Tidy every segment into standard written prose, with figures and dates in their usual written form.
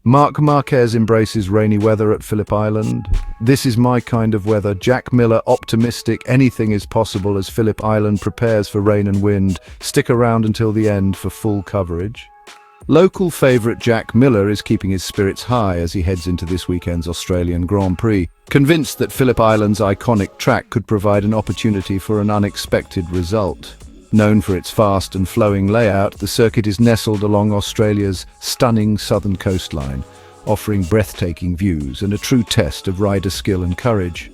Marc Marquez embraces rainy weather at Phillip Island. This is my kind of weather. Jack Miller optimistic, anything is possible as Phillip Island prepares for rain and wind. Stick around until the end for full coverage. Local favourite Jack Miller is keeping his spirits high as he heads into this weekend's Australian Grand Prix, convinced that Phillip Island's iconic track could provide an opportunity for an unexpected result. Known for its fast and flowing layout, the circuit is nestled along Australia's stunning southern coastline, offering breathtaking views and a true test of rider skill and courage.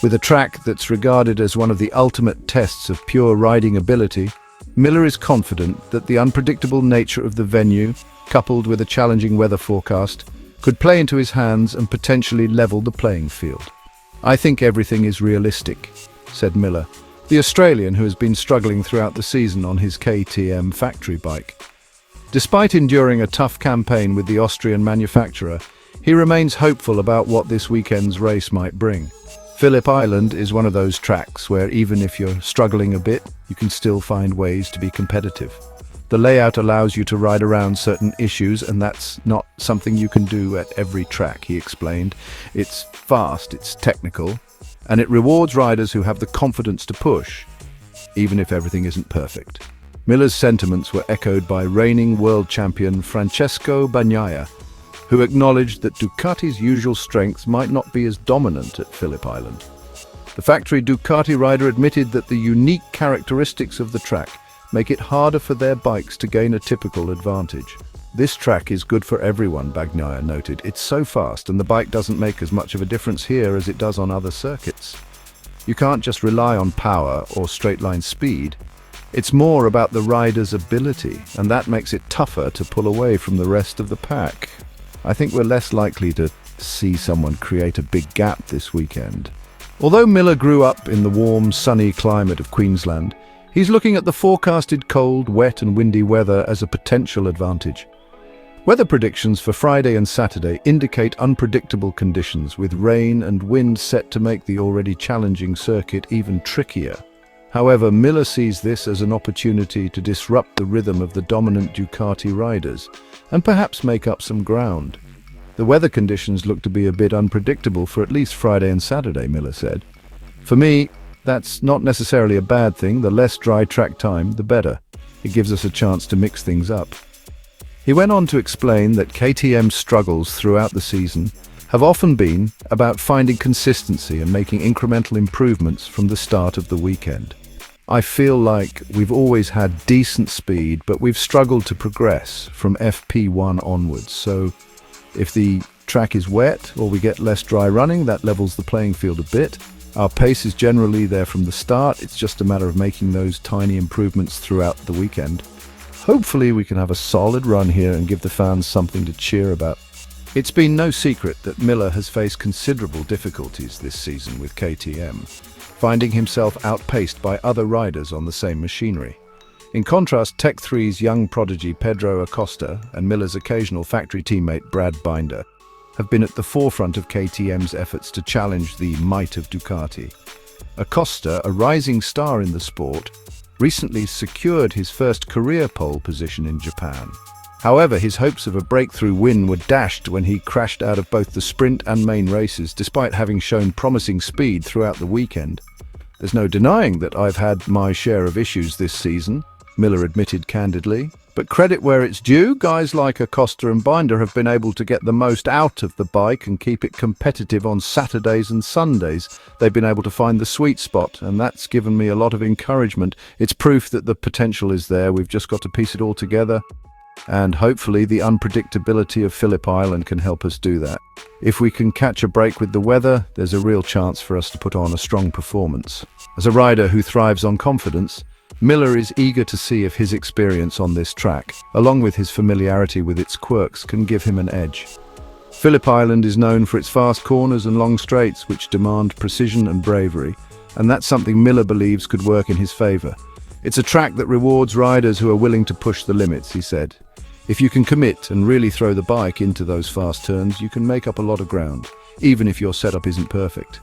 With a track that's regarded as one of the ultimate tests of pure riding ability, Miller is confident that the unpredictable nature of the venue, coupled with a challenging weather forecast, could play into his hands and potentially level the playing field. "I think everything is realistic," said Miller, the Australian who has been struggling throughout the season on his KTM factory bike. Despite enduring a tough campaign with the Austrian manufacturer, he remains hopeful about what this weekend's race might bring. Phillip Island is one of those tracks where even if you're struggling a bit, you can still find ways to be competitive. The layout allows you to ride around certain issues, and that's not something you can do at every track, he explained. It's fast, it's technical, and it rewards riders who have the confidence to push, even if everything isn't perfect. Miller's sentiments were echoed by reigning world champion Francesco Bagnaia, who acknowledged that Ducati's usual strengths might not be as dominant at Phillip Island. The factory Ducati rider admitted that the unique characteristics of the track make it harder for their bikes to gain a typical advantage. "This track is good for everyone," Bagnaia noted. "It's so fast and the bike doesn't make as much of a difference here as it does on other circuits. You can't just rely on power or straight-line speed. It's more about the rider's ability, and that makes it tougher to pull away from the rest of the pack. I think we're less likely to see someone create a big gap this weekend." Although Miller grew up in the warm, sunny climate of Queensland, he's looking at the forecasted cold, wet and windy weather as a potential advantage. Weather predictions for Friday and Saturday indicate unpredictable conditions, with rain and wind set to make the already challenging circuit even trickier. However, Miller sees this as an opportunity to disrupt the rhythm of the dominant Ducati riders and perhaps make up some ground. "The weather conditions look to be a bit unpredictable for at least Friday and Saturday," Miller said. "For me, that's not necessarily a bad thing. The less dry track time, the better. It gives us a chance to mix things up." He went on to explain that KTM's struggles throughout the season have often been about finding consistency and making incremental improvements from the start of the weekend. "I feel like we've always had decent speed, but we've struggled to progress from FP1 onwards. So if the track is wet or we get less dry running, that levels the playing field a bit. Our pace is generally there from the start. It's just a matter of making those tiny improvements throughout the weekend. Hopefully we can have a solid run here and give the fans something to cheer about." It's been no secret that Miller has faced considerable difficulties this season with KTM, finding himself outpaced by other riders on the same machinery. In contrast, Tech 3's young prodigy Pedro Acosta and Miller's occasional factory teammate Brad Binder have been at the forefront of KTM's efforts to challenge the might of Ducati. Acosta, a rising star in the sport, recently secured his first career pole position in Japan. However, his hopes of a breakthrough win were dashed when he crashed out of both the sprint and main races, despite having shown promising speed throughout the weekend. "There's no denying that I've had my share of issues this season," Miller admitted candidly. "But credit where it's due, guys like Acosta and Binder have been able to get the most out of the bike and keep it competitive on Saturdays and Sundays. They've been able to find the sweet spot, and that's given me a lot of encouragement. It's proof that the potential is there. We've just got to piece it all together. And hopefully the unpredictability of Phillip Island can help us do that. If we can catch a break with the weather, there's a real chance for us to put on a strong performance." As a rider who thrives on confidence, Miller is eager to see if his experience on this track, along with his familiarity with its quirks, can give him an edge. Phillip Island is known for its fast corners and long straights, which demand precision and bravery, and that's something Miller believes could work in his favor. "It's a track that rewards riders who are willing to push the limits," he said. "If you can commit and really throw the bike into those fast turns, you can make up a lot of ground, even if your setup isn't perfect."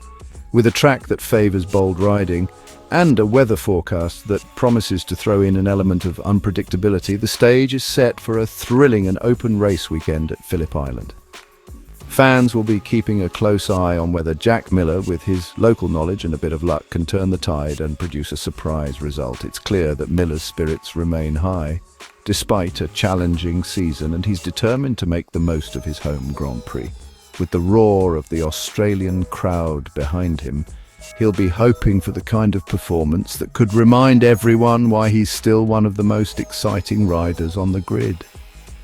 With a track that favors bold riding and a weather forecast that promises to throw in an element of unpredictability, the stage is set for a thrilling and open race weekend at Phillip Island. Fans will be keeping a close eye on whether Jack Miller, with his local knowledge and a bit of luck, can turn the tide and produce a surprise result. It's clear that Miller's spirits remain high, despite a challenging season, and he's determined to make the most of his home Grand Prix. With the roar of the Australian crowd behind him, he'll be hoping for the kind of performance that could remind everyone why he's still one of the most exciting riders on the grid.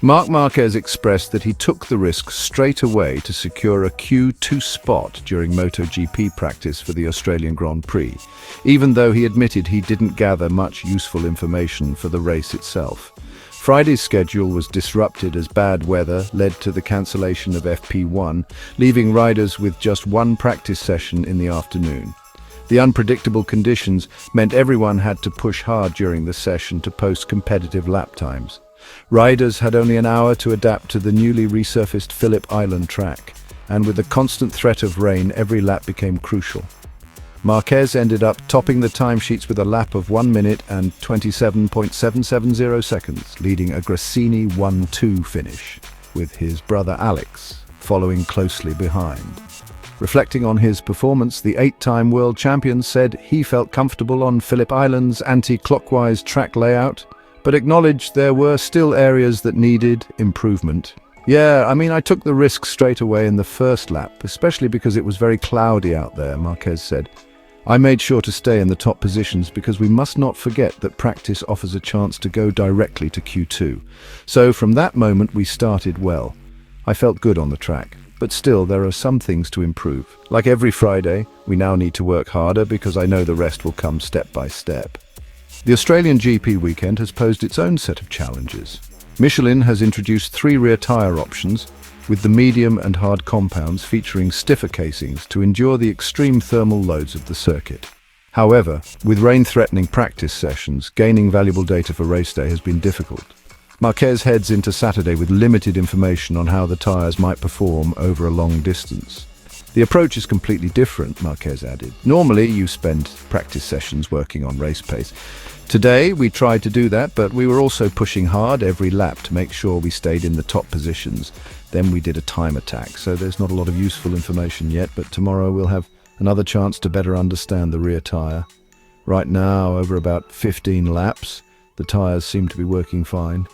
Marc Marquez expressed that he took the risk straight away to secure a Q2 spot during MotoGP practice for the Australian Grand Prix, even though he admitted he didn't gather much useful information for the race itself. Friday's schedule was disrupted as bad weather led to the cancellation of FP1, leaving riders with just one practice session in the afternoon. The unpredictable conditions meant everyone had to push hard during the session to post competitive lap times. Riders had only an hour to adapt to the newly resurfaced Phillip Island track, and with the constant threat of rain, every lap became crucial. Marquez ended up topping the timesheets with a lap of 1 minute and 27.770 seconds, leading a Gresini 1-2 finish, with his brother Alex following closely behind. Reflecting on his performance, the 8-time world champion said he felt comfortable on Phillip Island's anti-clockwise track layout, but acknowledged there were still areas that needed improvement. I took the risk straight away in the first lap, especially because it was very cloudy out there, Marquez said. I made sure to stay in the top positions because we must not forget that practice offers a chance to go directly to Q2. So from that moment we started well. I felt good on the track, but still there are some things to improve. Like every Friday, we now need to work harder because I know the rest will come step by step. The Australian GP weekend has posed its own set of challenges. Michelin has introduced 3 rear tyre options, with the medium and hard compounds featuring stiffer casings to endure the extreme thermal loads of the circuit. However, with rain-threatening practice sessions, gaining valuable data for race day has been difficult. Marquez heads into Saturday with limited information on how the tyres might perform over a long distance. The approach is completely different, Marquez added. Normally, you spend practice sessions working on race pace. Today, we tried to do that, but we were also pushing hard every lap to make sure we stayed in the top positions. Then we did a time attack, so there's not a lot of useful information yet, but tomorrow we'll have another chance to better understand the rear tyre. Right now, over about 15 laps, the tyres seem to be working fine.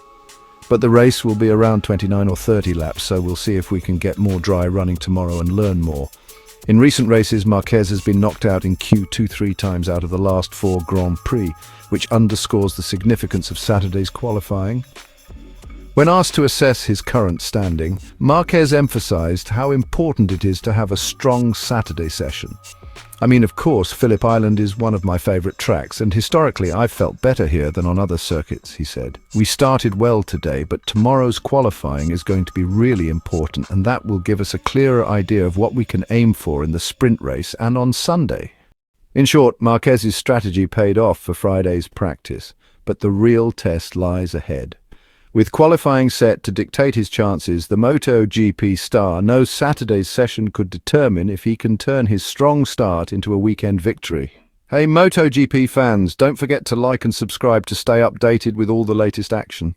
But the race will be around 29 or 30 laps, so we'll see if we can get more dry running tomorrow and learn more. In recent races, Marquez has been knocked out in Q2 3 times out of the last 4 Grand Prix, which underscores the significance of Saturday's qualifying. When asked to assess his current standing, Marquez emphasized how important it is to have a strong Saturday session. Of course, Phillip Island is one of my favorite tracks, and historically I've felt better here than on other circuits, he said. We started well today, but tomorrow's qualifying is going to be really important, and that will give us a clearer idea of what we can aim for in the sprint race and on Sunday. In short, Marquez's strategy paid off for Friday's practice, but the real test lies ahead. With qualifying set to dictate his chances, the MotoGP star knows Saturday's session could determine if he can turn his strong start into a weekend victory. Hey MotoGP fans, don't forget to like and subscribe to stay updated with all the latest action.